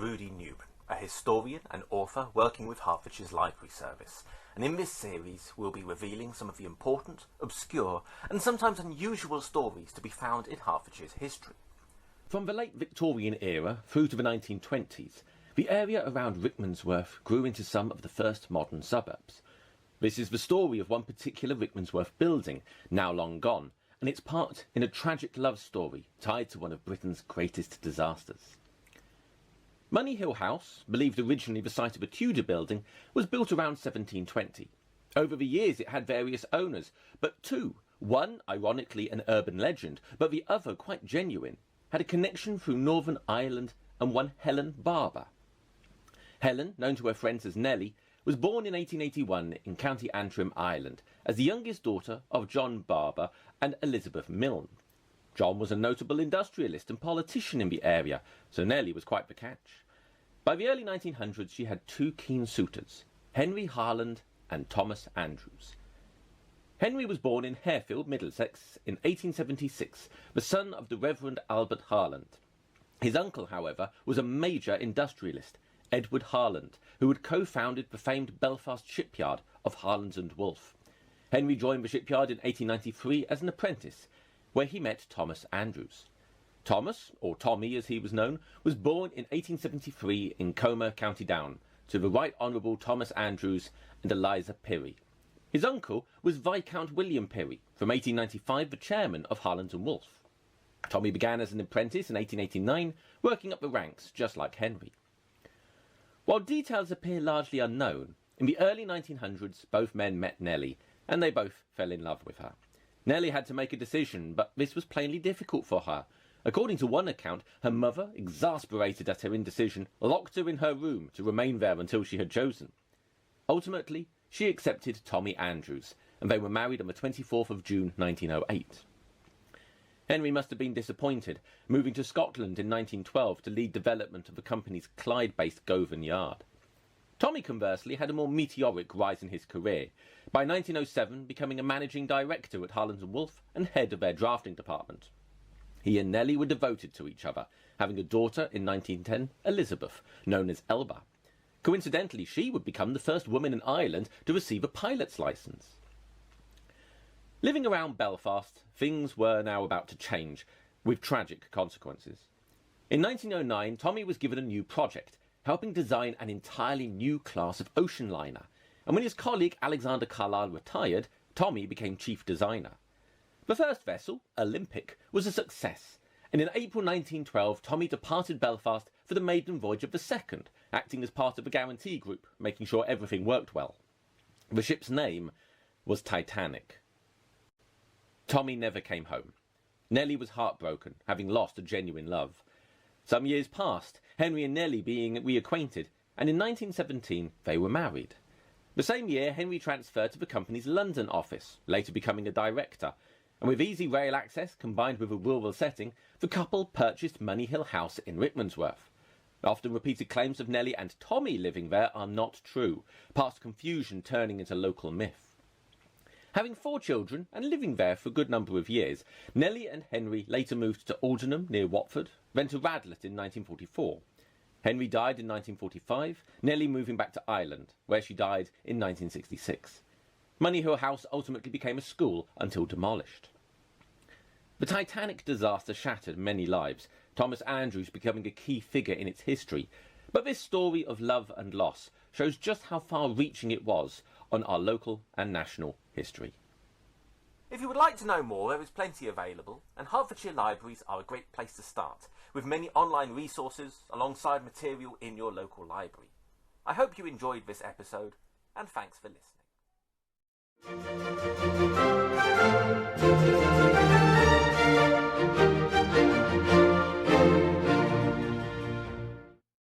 Rudi Newman, a historian and author working with Hertfordshire's library service, and in this series we'll be revealing some of the important, obscure and sometimes unusual stories to be found in Hertfordshire's history. From the late Victorian era through to the 1920s, the area around Rickmansworth grew into some of the first modern suburbs. This is the story of one particular Rickmansworth building, now long gone, and its part in a tragic love story tied to one of Britain's greatest disasters. Money Hill House, believed originally the site of a Tudor building, was built around 1720. Over the years it had various owners, but two, one ironically an urban legend, but the other quite genuine, had a connection through Northern Ireland and one Helen Barber. Helen, known to her friends as Nellie, was born in 1881 in County Antrim, Ireland, as the youngest daughter of John Barber and Elizabeth Milne. John was a notable industrialist and politician in the area, so Nellie was quite the catch. By the early 1900s she had two keen suitors, Henry Harland and Thomas Andrews. Henry was born in Harefield, Middlesex, in 1876, the son of the Reverend Albert Harland. His uncle, however, was a major industrialist, Edward Harland, who had co-founded the famed Belfast shipyard of Harland and Wolff. Henry joined the shipyard in 1893 as an apprentice, where he met Thomas Andrews. Thomas, or Tommy as he was known, was born in 1873 in Comer, County Down, to the Right Honourable Thomas Andrews and Eliza Pirrie. His uncle was Viscount William Pirrie, from 1895 the chairman of Harland and Wolff. Tommy began as an apprentice in 1889, working up the ranks just like Henry. While details appear largely unknown, in the early 1900s both men met Nellie, and they both fell in love with her. Nellie had to make a decision, but this was plainly difficult for her. According to one account, her mother, exasperated at her indecision, locked her in her room to remain there until she had chosen. Ultimately, she accepted Tommy Andrews, and they were married on the 24th of June 1908. Henry must have been disappointed, moving to Scotland in 1912 to lead development of the company's Clyde-based Govan yard. Tommy, conversely, had a more meteoric rise in his career, by 1907 becoming a managing director at Harland and Wolff and head of their drafting department. He and Nellie were devoted to each other, having a daughter in 1910, Elizabeth, known as Elba. Coincidentally, she would become the first woman in Ireland to receive a pilot's licence. Living around Belfast, things were now about to change, with tragic consequences. In 1909, Tommy was given a new project, helping design an entirely new class of ocean liner, and when his colleague Alexander Carlyle retired, Tommy became chief designer. The first vessel, Olympic, was a success, and in April 1912 Tommy departed Belfast for the maiden voyage of the second, acting as part of the guarantee group, making sure everything worked well. The ship's name was Titanic. Tommy never came home. Nellie was heartbroken, having lost a genuine love. Some years passed, Henry and Nellie being reacquainted, and in 1917 they were married. The same year, Henry transferred to the company's London office, later becoming a director, and with easy rail access combined with a rural setting, the couple purchased Money Hill House in Rickmansworth. Often repeated claims of Nellie and Tommy living there are not true, past confusion turning into local myth. Having 4 children and living there for a good number of years, Nellie and Henry later moved to Aldenham near Watford, then to Radlett in 1944. Henry died in 1945, Nellie moving back to Ireland, where she died in 1966. Money Hill House ultimately became a school until demolished. The Titanic disaster shattered many lives, Thomas Andrews becoming a key figure in its history, but this story of love and loss shows just how far-reaching it was on our local and national history. If you would like to know more, there is plenty available, and Hertfordshire libraries are a great place to start, with many online resources alongside material in your local library. I hope you enjoyed this episode, and thanks for listening.